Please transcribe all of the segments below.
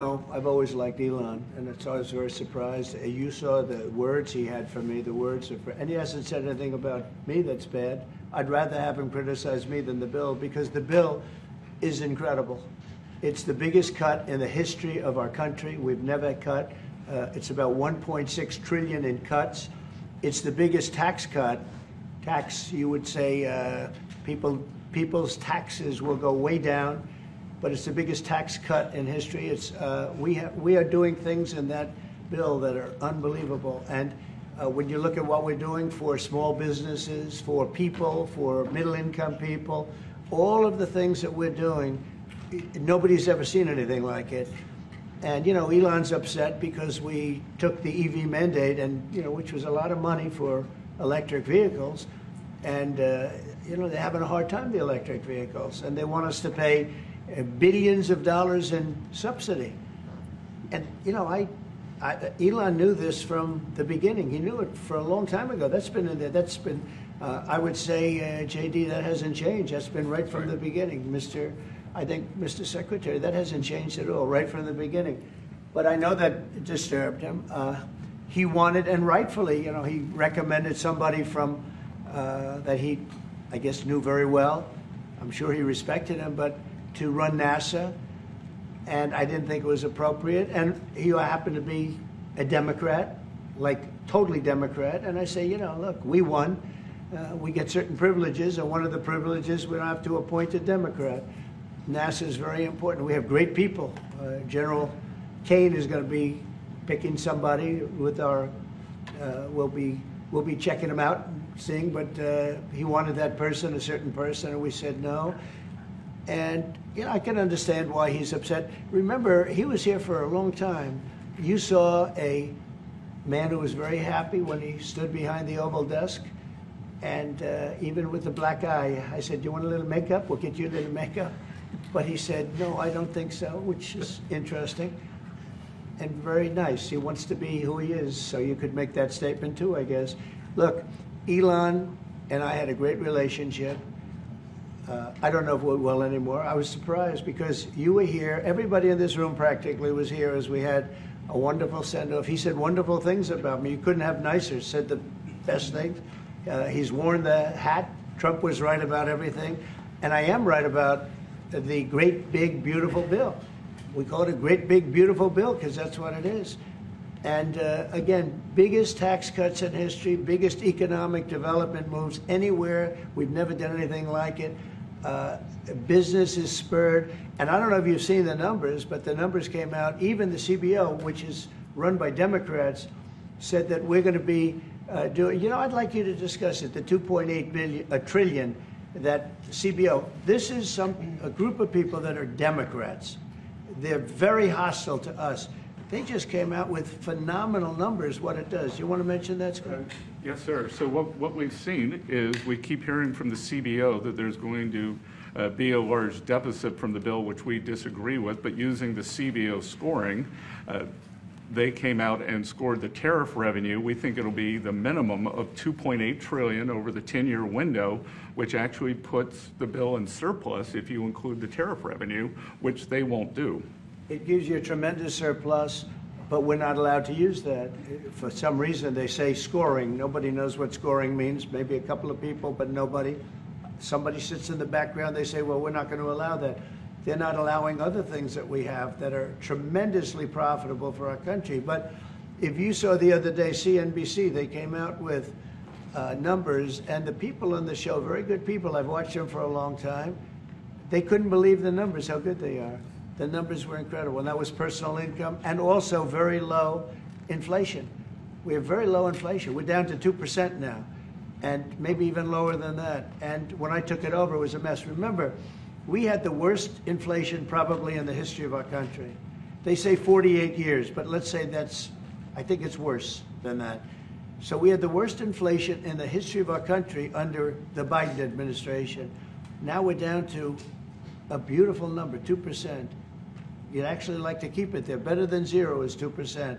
I've always liked Elon, and it's always very surprised. You saw the words he had for me, the words of, and he hasn't said anything about me that's bad. I'd rather have him criticize me than the bill, because the bill is incredible. It's the biggest cut in the history of our country. We've never cut. It's about 1.6 trillion in cuts. It's the biggest tax cut. You would say, people's taxes will go way down. But it's the biggest tax cut in history. It's we are doing things in that bill that are unbelievable. And when you look at what we're doing for small businesses, for people, for middle-income people, all of the things that we're doing, nobody's ever seen anything like it. And Elon's upset because we took the EV mandate, and which was a lot of money for electric vehicles, and they're having a hard time, the electric vehicles, and they want us to pay billions of dollars in subsidy. And Elon knew this from the beginning. He knew it for a long time ago. That's been in there. That's been, I would say, JD, that hasn't changed. That's been right from the beginning. Mr. Secretary, that hasn't changed at all, right from the beginning. But I know that disturbed him. He wanted, and rightfully, he recommended somebody from that he, I guess, knew very well. I'm sure he respected him, but to run NASA, and I didn't think it was appropriate. And he happened to be a Democrat, like totally Democrat. And I say, look, we won. We get certain privileges, and one of the privileges, we don't have to appoint a Democrat. NASA is very important. We have great people. General Kane is going to be picking somebody with our. We'll be checking him out, and seeing. But he wanted that person, a certain person, and we said no. And I can understand why he's upset. Remember, he was here for a long time. You saw a man who was very happy when he stood behind the Oval desk, and even with the black eye, I said, "Do you want a little makeup? We'll get you a little makeup." But he said, "No, I don't think so," which is interesting and very nice. He wants to be who he is, so you could make that statement too, I guess. Look, Elon and I had a great relationship. I don't know if we're well anymore. I was surprised because you were here. Everybody in this room practically was here as we had a wonderful send-off. He said wonderful things about me. You couldn't have nicer. Said the best things. He's worn the hat. Trump was right about everything. And I am right about the great, big, beautiful bill. We call it a great, big, beautiful bill because that's what it is. And again, biggest tax cuts in history, biggest economic development moves anywhere. We've never done anything like it. Business is spurred, and I don't know if you've seen the numbers, but the numbers came out. Even the CBO, which is run by Democrats, said that we're going to be doing. I'd like you to discuss it. The 2.8 trillion, that CBO. This is a group of people that are Democrats. They're very hostile to us. They just came out with phenomenal numbers, what it does. You want to mention that, Scott? Yes, sir. So what we've seen is we keep hearing from the CBO that there's going to be a large deficit from the bill, which we disagree with, but using the CBO scoring, they came out and scored the tariff revenue. We think it'll be the minimum of 2.8 trillion over the 10-year window, which actually puts the bill in surplus if you include the tariff revenue, which they won't do. It gives you a tremendous surplus, but we're not allowed to use that. For some reason, they say scoring. Nobody knows what scoring means. Maybe a couple of people, but nobody. Somebody sits in the background. They say, well, we're not going to allow that. They're not allowing other things that we have that are tremendously profitable for our country. But if you saw the other day, CNBC, they came out with numbers, and the people on the show, very good people, I've watched them for a long time, they couldn't believe the numbers, how good they are. The numbers were incredible, and that was personal income and also very low inflation. We have very low inflation. We're down to 2% now, and maybe even lower than that. And when I took it over, it was a mess. Remember, we had the worst inflation probably in the history of our country. They say 48 years, but let's say I think it's worse than that. So we had the worst inflation in the history of our country under the Biden administration. Now we're down to a beautiful number, 2%. You'd actually like to keep it there. Better than zero is 2%.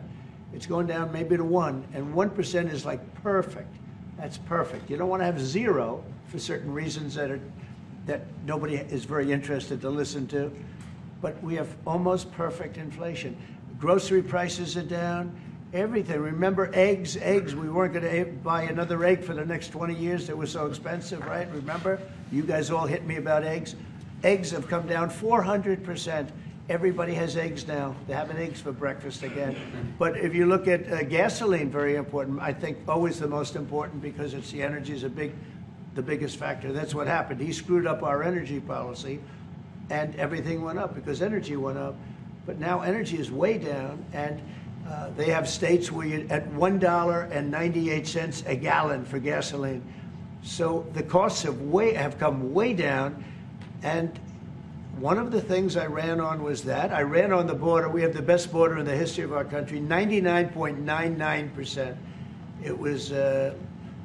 It's going down maybe to 1, and 1% is like perfect. That's perfect. You don't want to have zero for certain reasons that nobody is very interested to listen to. but we have almost perfect inflation. Grocery prices are down, everything. Remember eggs? Eggs, we weren't going to buy another egg for the next 20 years. They were so expensive, right? Remember? You guys all hit me about eggs. Eggs have come down 400%. Everybody has eggs now. They're having eggs for breakfast again. But if you look at gasoline, very important. I think always the most important because it's the energy is the biggest factor. That's what happened. He screwed up our energy policy, and everything went up because energy went up. But now energy is way down, and they have states where you're at $1.98 a gallon for gasoline. So the costs have come way down, and one of the things I ran on was that. I ran on the border. We have the best border in the history of our country, 99.99%. It was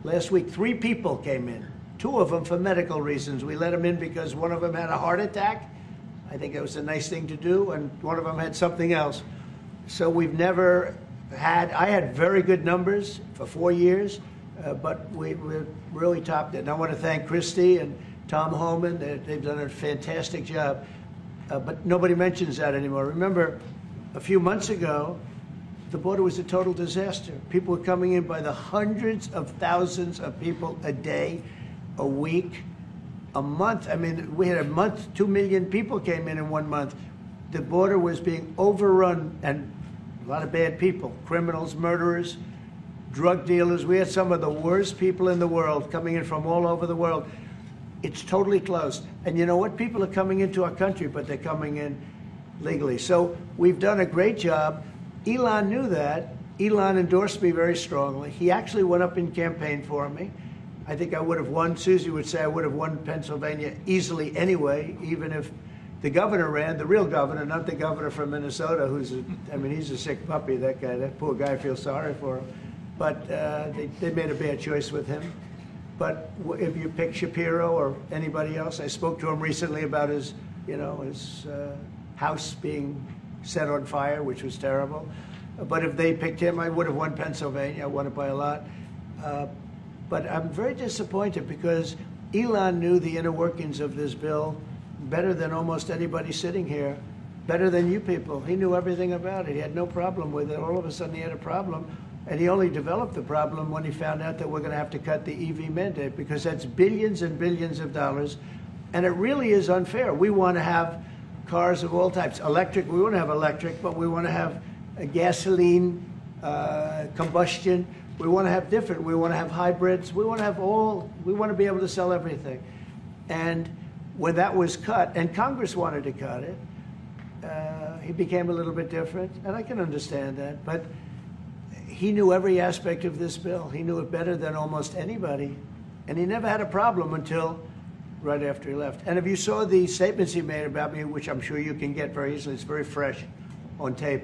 last week, 3 people came in, 2 of them for medical reasons. We let them in because one of them had a heart attack. I think it was a nice thing to do, and one of them had something else. So we've never had, I had very good numbers for 4 years, but we really topped it. And I want to thank Christie and Tom Homan. They've done a fantastic job, but nobody mentions that anymore. Remember, a few months ago, the border was a total disaster. People were coming in by the hundreds of thousands of people a day, a week, a month. I mean, we had a month, 2 million people came in 1 month. The border was being overrun, and a lot of bad people, criminals, murderers, drug dealers. We had some of the worst people in the world coming in from all over the world. It's totally closed. And you know what? People are coming into our country, but they're coming in legally. So we've done a great job. Elon knew that. Elon endorsed me very strongly. He actually went up in campaign for me. I think I would have won. Susie would say I would have won Pennsylvania easily anyway, even if the governor ran, the real governor, not the governor from Minnesota, he's a sick puppy, that guy. That poor guy, I feel sorry for him. But they made a bad choice with him. But if you pick Shapiro or anybody else, I spoke to him recently about his house being set on fire, which was terrible. But if they picked him, I would have won Pennsylvania. I won it by a lot. But I'm very disappointed because Elon knew the inner workings of this bill better than almost anybody sitting here, better than you people. He knew everything about it. He had no problem with it. All of a sudden he had a problem. And he only developed the problem when he found out that we're going to have to cut the EV mandate, because that's billions and billions of dollars. And it really is unfair. We want to have cars of all types. Electric, we want to have electric, but we want to have a gasoline, combustion. We want to have different. We want to have hybrids. We want to have we want to be able to sell everything. And when that was cut, and Congress wanted to cut it, he became a little bit different. And I can understand that. But he knew every aspect of this bill. He knew it better than almost anybody. And he never had a problem until right after he left. And if you saw the statements he made about me, which I'm sure you can get very easily, it's very fresh on tape,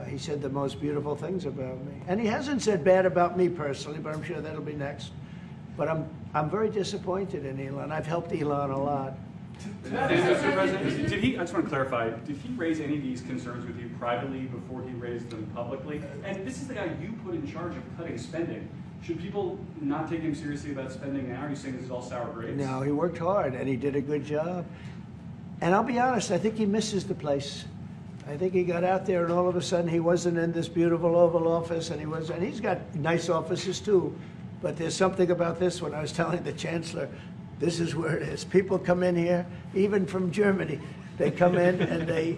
he said the most beautiful things about me. And he hasn't said bad about me personally, but I'm sure that'll be next. But I'm very disappointed in Elon. I've helped Elon a lot. Mr. President, did he, I just want to clarify, did he raise any of these concerns with you privately before he raised them publicly? And this is the guy you put in charge of cutting spending. Should people not take him seriously about spending now? Are you saying this is all sour grapes? No, he worked hard and he did a good job. And I'll be honest, I think he misses the place. I think he got out there and all of a sudden he wasn't in this beautiful Oval Office, and he's got nice offices too. But there's something about this one. I was telling the Chancellor, this is where it is. People come in here, even from Germany. They come in and they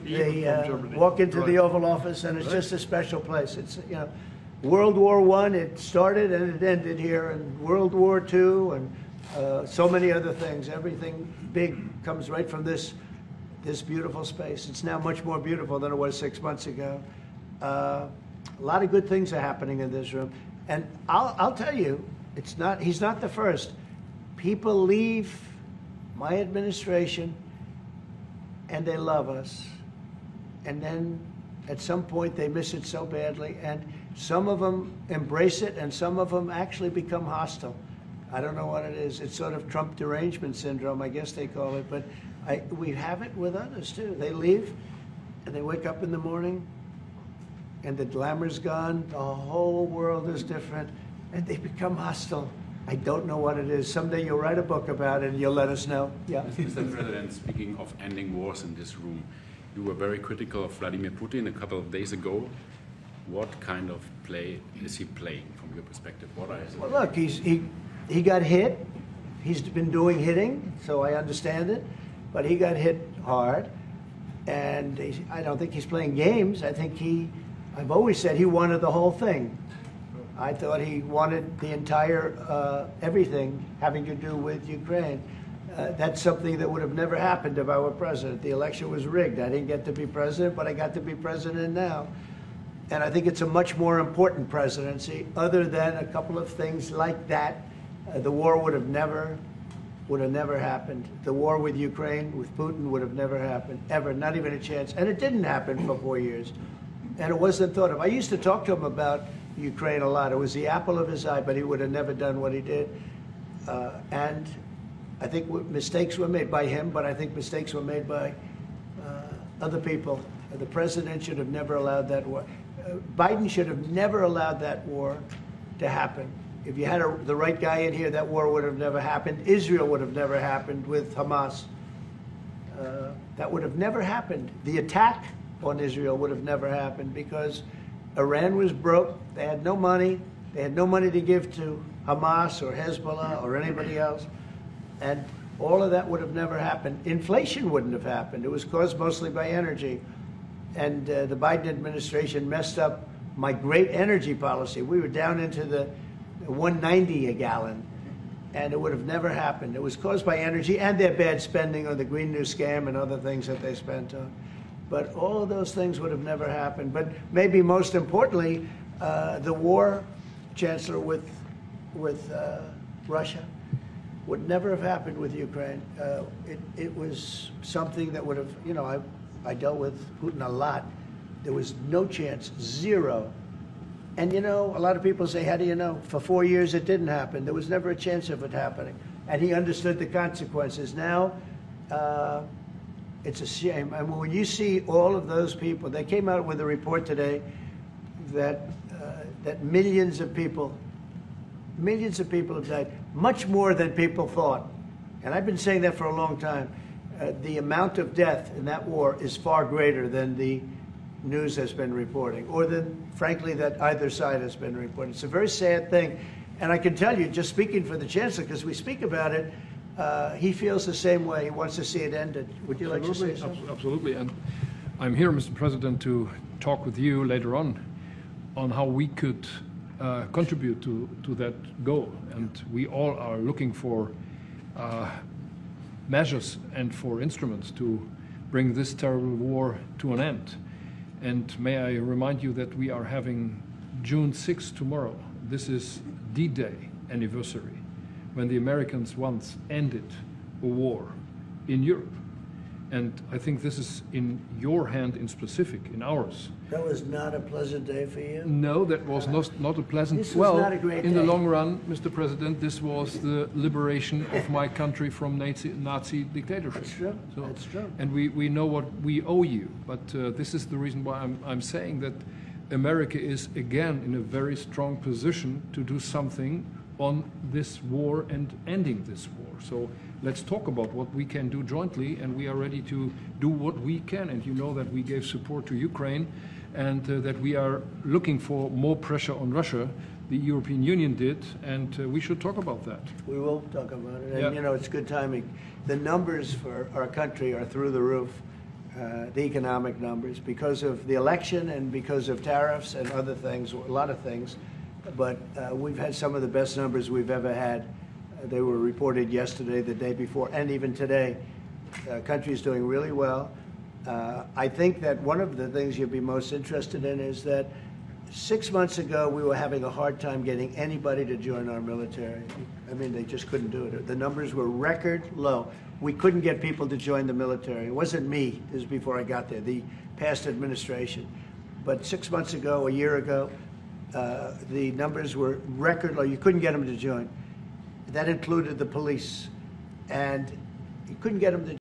walk into the Oval Office, and it's just a special place. It's, World War I, it started and it ended here, and World War II, and so many other things. Everything big comes right from this beautiful space. It's now much more beautiful than it was 6 months ago. A lot of good things are happening in this room. And I'll tell you, he's not the first. People leave my administration and they love us. And then at some point they miss it so badly. And some of them embrace it and some of them actually become hostile. I don't know what it is. It's sort of Trump derangement syndrome, I guess they call it. But we have it with others too. They leave and they wake up in the morning and the glamour's gone. The whole world is different and they become hostile. I don't know what it is. Someday you'll write a book about it and you'll let us know. Yeah. Mr. President, speaking of ending wars in this room, You were very critical of Vladimir Putin a couple of days ago. What kind of play is he playing from your perspective? What are his... Well, look, he got hit. He's been doing hitting, so I understand it. But he got hit hard, and I don't think he's playing games. I think I've always said he wanted the whole thing. I thought he wanted the entire everything having to do with Ukraine. That's something that would have never happened if I were president. The election was rigged. I didn't get to be president, but I got to be president now. And I think it's a much more important presidency. Other than a couple of things like that, the war would have never happened. The war with Ukraine, with Putin, would have never happened, ever, not even a chance. And it didn't happen for 4 years. And it wasn't thought of. I used to talk to him about Ukraine a lot. It was the apple of his eye, but he would have never done what he did. And I think mistakes were made by him, but I think mistakes were made by other people. The president should have never allowed that war. Biden should have never allowed that war to happen. If you had the right guy in here, that war would have never happened. Israel would have never happened with Hamas. That would have never happened. The attack on Israel would have never happened because Iran was broke. They had no money. They had no money to give to Hamas or Hezbollah or anybody else. And all of that would have never happened. Inflation wouldn't have happened. It was caused mostly by energy. And the Biden administration messed up my great energy policy. We were down into the 190 a gallon, and it would have never happened. It was caused by energy and their bad spending on the Green New Scam and other things that they spent on. But all of those things would have never happened. But maybe most importantly, the war chancellor with Russia would never have happened with Ukraine. It was something that would have, you know, I dealt with Putin a lot. There was no chance, zero. And you know, a lot of people say, how do you know? For 4 years it didn't happen. There was never a chance of it happening. And he understood the consequences. Now, it's a shame. I mean, when you see all of those people, they came out with a report today that millions of people have died, much more than people thought. And I've been saying that for a long time. The amount of death in that war is far greater than the news has been reporting, or than, frankly, that either side has been reporting. It's a very sad thing. And I can tell you, just speaking for the chancellor, because we speak about it, he feels the same way. He wants to see it ended. Would you like to say something? Absolutely. And I'm here, Mr. President, to talk with you later on how we could contribute to that goal. And we all are looking for measures and for instruments to bring this terrible war to an end. And may I remind you that we are having June 6th tomorrow. This is D-Day anniversary, when the Americans once ended a war in Europe. And I think this is in your hand in specific, in ours. That was not a pleasant day for you? No, that was not a pleasant... This was not a great day. In the long run, Mr. President, this was the liberation of my country from Nazi dictatorship. That's true. So, that's true. And we know what we owe you. But this is the reason why I'm saying that America is, again, in a very strong position to do something on this war and ending this war. So let's talk about what we can do jointly, and we are ready to do what we can. And you know that we gave support to Ukraine, and that we are looking for more pressure on Russia. The European Union did, and we should talk about that. We will talk about it. And, Yeah. you know, it's good timing. The numbers for our country are through the roof, the economic numbers, because of the election and because of tariffs and other things, a lot of things. But we've had some of the best numbers we've ever had. They were reported yesterday, the day before, and even today. Country's doing really well. I think that one of the things you'd be most interested in is that 6 months ago, we were having a hard time getting anybody to join our military. I mean, they just couldn't do it. The numbers were record low. We couldn't get people to join the military. It wasn't me. This was before I got there, the past administration. But 6 months ago, a year ago, the numbers were record low. You couldn't get them to join. That included the police. And you couldn't get them to